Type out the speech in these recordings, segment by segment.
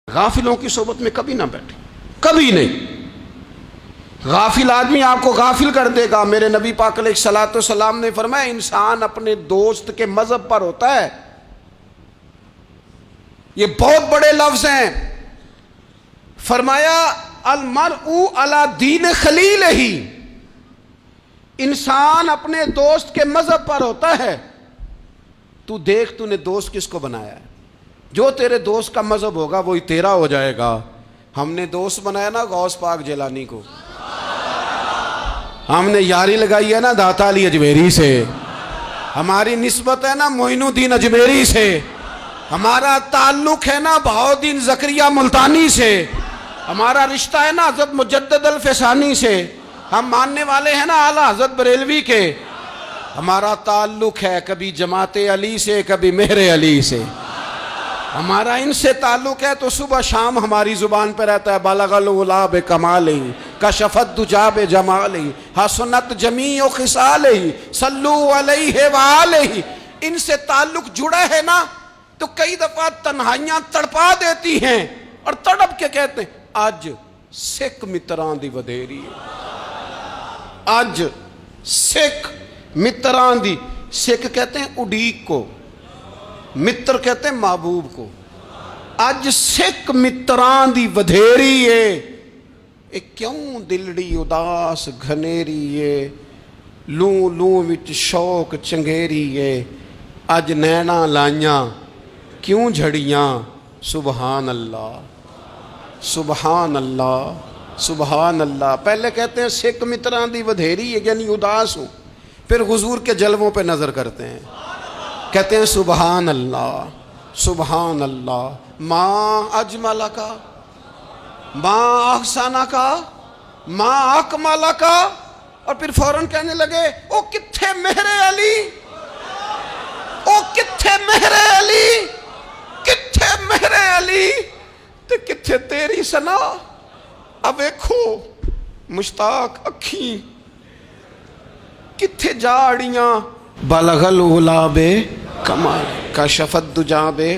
غافلوں کی صحبت میں کبھی نہ بیٹھے، کبھی نہیں۔ غافل آدمی آپ کو غافل کر دے گا۔ میرے نبی پاک علیہ الصلوۃ والسلام نے فرمایا انسان اپنے دوست کے مذہب پر ہوتا ہے۔ یہ بہت بڑے لفظ ہیں۔ فرمایا المرء علی دین خلیلہ، انسان اپنے دوست کے مذہب پر ہوتا ہے۔ تو دیکھ تو نے دوست کس کو بنایا ہے، جو تیرے دوست کا مذہب ہوگا وہی تیرا ہو جائے گا۔ ہم نے دوست بنایا نا غوث پاک جیلانی کو، ہم نے یاری لگائی ہے نا داتا علی اجمیری سے، ہماری نسبت ہے نا معین الدین اجمیری سے، ہمارا تعلق ہے نا بہاؤالدین زکریہ ملتانی سے، ہمارا رشتہ ہے نا حضرت مجدد الفسانی سے، ہم ماننے والے ہیں نا اعلیٰ حضرت بریلوی کے۔ ہمارا تعلق ہے کبھی جماعت علی سے، کبھی مہر علی سے۔ ہمارا ان سے تعلق ہے تو صبح شام ہماری زبان پہ رہتا ہے بالغ العلا بکمالہ، کشف الدجی بجمالہ، حسنت جمیع خصالہ، صلوا علیہ وآلہ۔ ان سے تعلق جڑا ہے نا تو کئی دفعہ تنہائیاں تڑپا دیتی ہیں اور تڑپ کے کہتے ہیں اج سکھ متران دی ودھیری ہے، اج سکھ متران دی۔ سکھ کہتے ہیں اڈیق کو، متر کہتے ہیں محبوب کو۔ اج سکھ متران دی ودھیری ہے، اے کیوں دلڑی اداس گھنیری ہے، لوں لوں وچ شوق چنگیری ہے، اج نینا لائیاں کیوں جھڑیاں، سبحان اللہ سبحان اللہ سبحان اللہ۔ پہلے کہتے ہیں سکھ متران دی ودھیری ہے یعنی اداس ہوں، پھر حضور کے جلووں پہ نظر کرتے ہیں، کہتے ہیں سبحان اللہ سبحان اللہ، ماں اجمل کا، ماں احسن کا، ماں اکمل کا، اور پھر فوراً کہنے لگے او کتھے مہر علی، او کتھے مہر علی، کتھے مہر علی تے کتھے تیری سنا۔ اب دیکھو مشتاق اکھیں کتھے جاڑیاں، بلغ العلا بکمال، کشف الدجی بے۔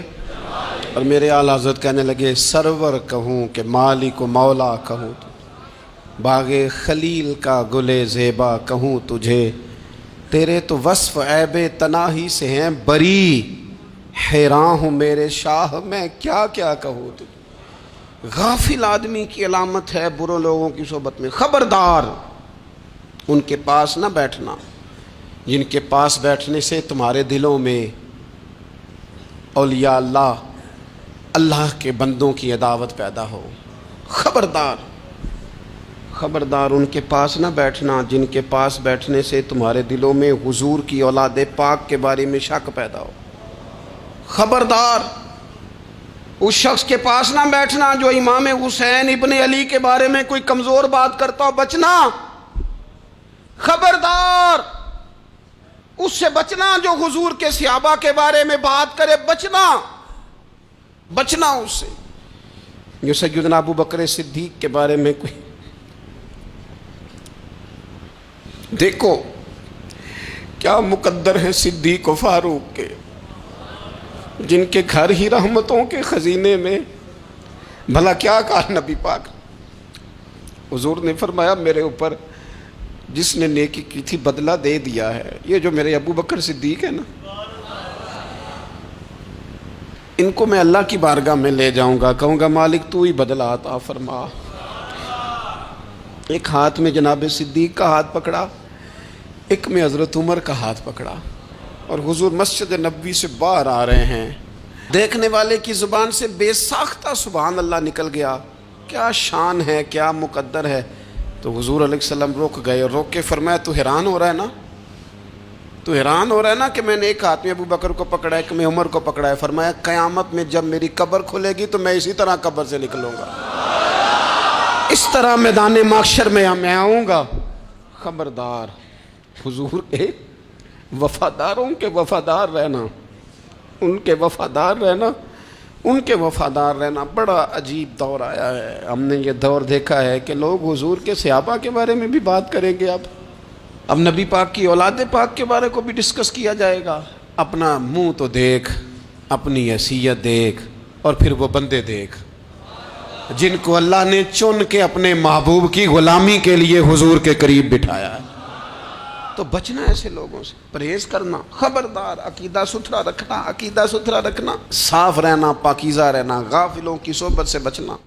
اور میرے اعلیٰ حضرت کہنے لگے سرور کہوں کہ مالک و مولا کہوں، باغ خلیل کا گلے زیبا کہوں تجھے، تیرے تو وصف عیب تناہی سے ہیں بری، حیران ہوں میرے شاہ میں کیا کیا کہوں تجھے۔ غافل آدمی کی علامت ہے برے لوگوں کی صحبت میں۔ خبردار ان کے پاس نہ بیٹھنا جن کے پاس بیٹھنے سے تمہارے دلوں میں اولیاء اللہ، اللہ کے بندوں کی عداوت پیدا ہو۔ خبردار خبردار ان کے پاس نہ بیٹھنا جن کے پاس بیٹھنے سے تمہارے دلوں میں حضور کی اولاد پاک کے بارے میں شک پیدا ہو۔ خبردار اس شخص کے پاس نہ بیٹھنا جو امام حسین ابن علی کے بارے میں کوئی کمزور بات کرتا ہو، بچنا۔ خبردار اس سے بچنا جو حضور کے صحابہ کے بارے میں بات کرے، بچنا بچنا اس سے۔ جو سیدنا ابو بکر صدیق کے بارے میں کوئی، دیکھو کیا مقدر ہیں صدیق و فاروق کے، جن کے گھر ہی رحمتوں کے خزینے میں۔ بھلا کیا کہا نبی پاک، حضور نے فرمایا میرے اوپر جس نے نیکی کی تھی بدلہ دے دیا ہے۔ یہ جو میرے ابو بکر صدیق ہے نا، ان کو میں اللہ کی بارگاہ میں لے جاؤں گا، کہوں گا مالک تو ہی بدلہ عطا فرما۔ ایک ہاتھ میں جناب صدیق کا ہاتھ پکڑا، ایک میں حضرت عمر کا ہاتھ پکڑا، اور حضور مسجد نبوی سے باہر آ رہے ہیں۔ دیکھنے والے کی زبان سے بے ساختہ سبحان اللہ نکل گیا۔ کیا شان ہے، کیا مقدر ہے۔ تو حضور علیہ السلام رک گئے اور روک کے فرمایا تو حیران ہو رہا ہے نا، تو حیران ہو رہا ہے نا کہ میں نے ایک ہاتھ میں ابو بکر کو پکڑا ہے، ایک میں عمر کو پکڑا ہے۔ فرمایا قیامت میں جب میری قبر کھلے گی تو میں اسی طرح قبر سے نکلوں گا، اس طرح میدان محشر میں میں آؤں گا۔ خبردار حضور کے وفاداروں کے وفادار رہنا، ان کے وفادار رہنا، ان کے وفادار رہنا۔ بڑا عجیب دور آیا ہے، ہم نے یہ دور دیکھا ہے کہ لوگ حضور کے صحابہ کے بارے میں بھی بات کریں گے، اب نبی پاک کی اولاد پاک کے بارے کو بھی ڈسکس کیا جائے گا۔ اپنا منہ تو دیکھ، اپنی حیثیت دیکھ، اور پھر وہ بندے دیکھ۔ جن کو اللہ نے چن کے اپنے محبوب کی غلامی کے لیے حضور کے قریب بٹھایا ہے۔ تو بچنا ایسے لوگوں سے، پرہیز کرنا، خبردار، عقیدہ ستھرا رکھنا، عقیدہ ستھرا رکھنا، صاف رہنا، پاکیزہ رہنا، غافلوں کی صحبت سے بچنا۔